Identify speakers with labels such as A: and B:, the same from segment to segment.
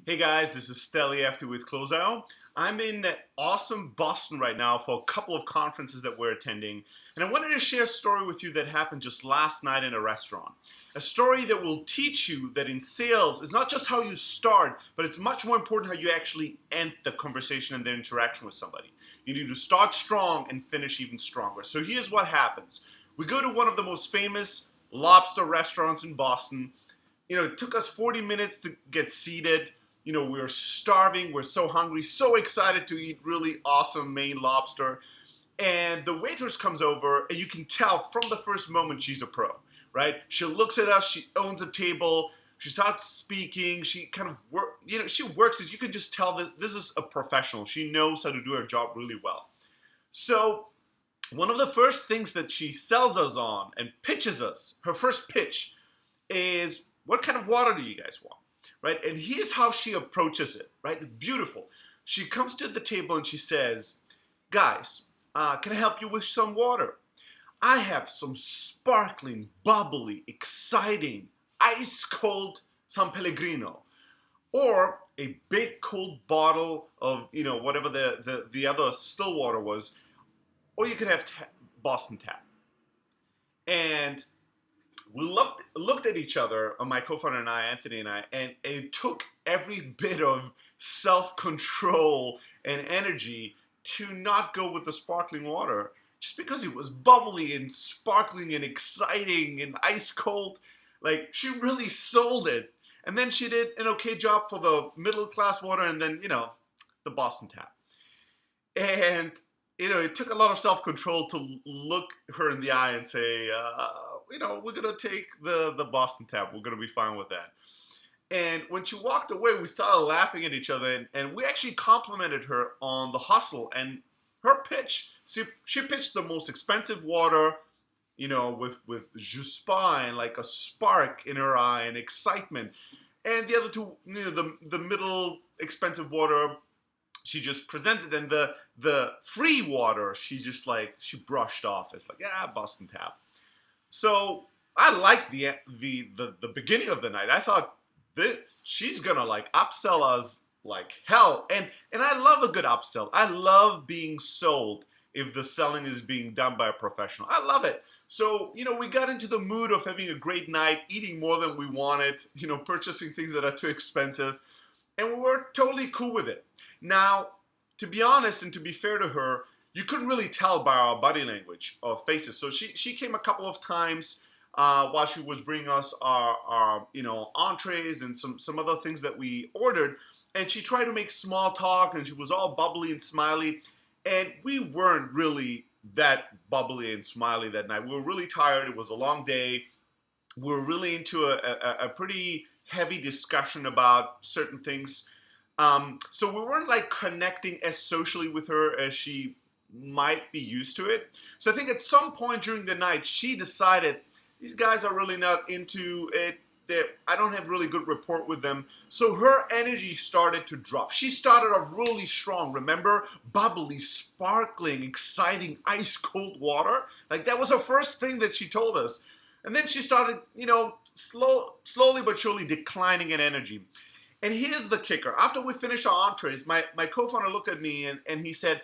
A: Hey guys, this is Steli after with Closeout. I'm in awesome Boston right now for a couple of conferences that we're attending, and I wanted to share a story with you that happened just last night in a restaurant. A story that will teach you that in sales is not just how you start, but it's much more important how you actually end the conversation and the interaction with somebody. You need to start strong and finish even stronger. So here's what happens. We go to one of the most famous lobster restaurants in Boston. It took us 40 minutes to get seated. We're starving, we're so hungry, so excited to eat really awesome Maine lobster. And the waitress comes over, and you can tell from the first moment she's a pro, right? She looks at us, she owns a table, she starts speaking, she kind of she works as you can just tell that this is a professional. She knows how to do her job really well. So one of the first things that she sells us on and pitches us, her first pitch, is what kind of water do you guys want? Right? And here's how she approaches it, right? Beautiful. She comes to the table and she says, guys, can I help you with some water? I have some sparkling, bubbly, exciting, ice cold San Pellegrino. Or a big cold bottle of, whatever the other still water was. Or you could have Boston Tap. And we looked at each other, my co-founder and I, Anthony and I, and it took every bit of self-control and energy to not go with the sparkling water, just because it was bubbly and sparkling and exciting and ice cold. Like, she really sold it. And then she did an okay job for the middle class water, and then, the Boston Tap. And it took a lot of self-control to look her in the eye and say, we're going to take the Boston Tap. We're going to be fine with that. And when she walked away, we started laughing at each other, and we actually complimented her on the hustle and her pitch. She pitched the most expensive water, with jus pas and like a spark in her eye and excitement. And the other two, the middle expensive water, she just presented, and the free water, she brushed off as like, yeah, Boston Tap. So I liked the beginning of the night. I thought she's gonna like upsell us like hell, and I love a good upsell. I love being sold if the selling is being done by a professional. I love it. So we got into the mood of having a great night, eating more than we wanted, purchasing things that are too expensive, and we were totally cool with it. Now, to be honest and to be fair to her, you couldn't really tell by our body language or faces. So she came a couple of times while she was bringing us our entrees and some other things that we ordered, and she tried to make small talk, and she was all bubbly and smiley, and we weren't really that bubbly and smiley that night. We were really tired. It was a long day. We were really into a pretty heavy discussion about certain things. So we weren't like connecting as socially with her as she might be used to it. So I think at some point during the night, she decided these guys are really not into it. I don't have really good rapport with them. So her energy started to drop. She started off really strong. Remember? Bubbly, sparkling, exciting, ice cold water. Like, that was her first thing that she told us. And then she started, slowly but surely declining in energy. And here's the kicker. After we finished our entrees, my co-founder looked at me and he said,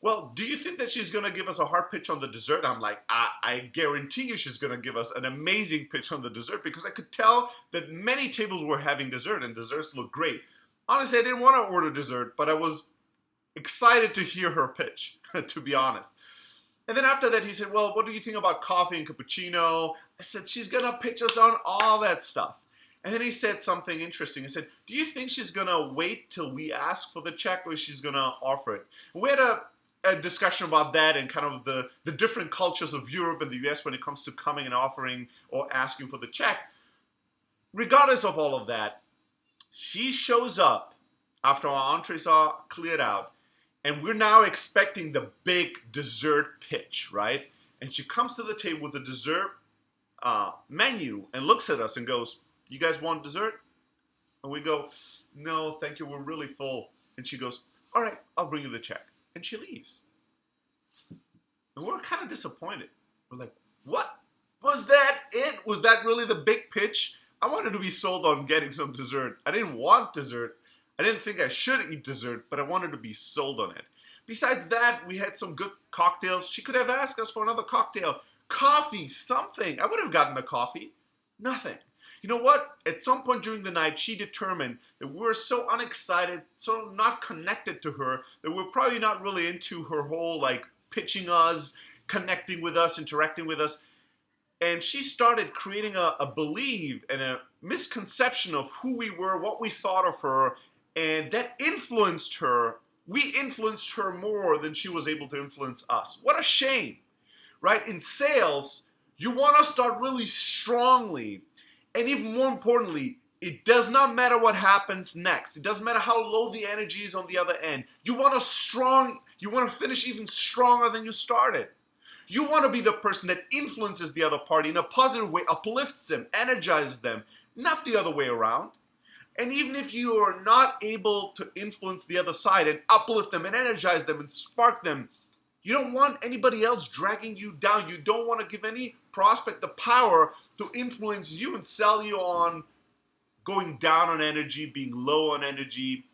A: well, do you think that she's going to give us a hard pitch on the dessert? I'm like, I guarantee you she's going to give us an amazing pitch on the dessert, because I could tell that many tables were having dessert and desserts look great. Honestly, I didn't want to order dessert, but I was excited to hear her pitch, to be honest. And then after that, he said, well, what do you think about coffee and cappuccino? I said, she's going to pitch us on all that stuff. And then he said something interesting. He said, do you think she's going to wait till we ask for the check, or she's going to offer it? And we had a discussion about that and kind of the different cultures of Europe and the US when it comes to coming and offering or asking for the check. Regardless of all of that, she shows up after our entrees are cleared out, and we're now expecting the big dessert pitch, right? And she comes to the table with the dessert menu and looks at us and goes, you guys want dessert? And we go, no, thank you, we're really full. And she goes, all right, I'll bring you the check. And she leaves. And we're kind of disappointed. We're like, what? Was that it? Was that really the big pitch? I wanted to be sold on getting some dessert. I didn't want dessert. I didn't think I should eat dessert, but I wanted to be sold on it. Besides that, we had some good cocktails. She could have asked us for another cocktail, coffee, something. I would have gotten a coffee. Nothing. You know what? At some point during the night, she determined that we were so unexcited, so not connected to her, that we're probably not really into her whole like pitching us, connecting with us, interacting with us. And she started creating a belief and a misconception of who we were, what we thought of her, and that influenced her. We influenced her more than she was able to influence us. What a shame, right? In sales, you want to start really strongly. And even more importantly, it does not matter what happens next. It doesn't matter how low the energy is on the other end. You want to finish even stronger than you started. You want to be the person that influences the other party in a positive way, uplifts them, energizes them, not the other way around. And even if you are not able to influence the other side and uplift them and energize them and spark them, you don't want anybody else dragging you down. You don't want to give any prospect the power to influence you and sell you on going down on energy, being low on energy,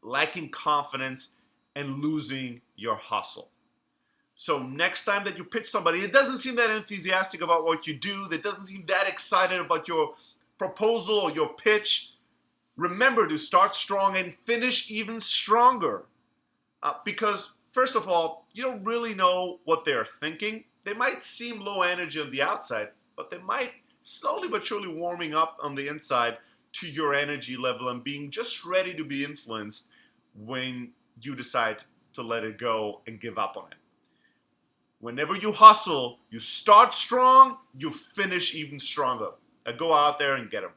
A: lacking confidence, and losing your hustle. So next time that you pitch somebody, it doesn't seem that enthusiastic about what you do, that doesn't seem that excited about your proposal or your pitch, remember to start strong and finish even stronger. Because first of all, you don't really know what they're thinking. They might seem low energy on the outside, but they might slowly but surely warming up on the inside to your energy level and being just ready to be influenced when you decide to let it go and give up on it. Whenever you hustle, you start strong, you finish even stronger. Now go out there and get them.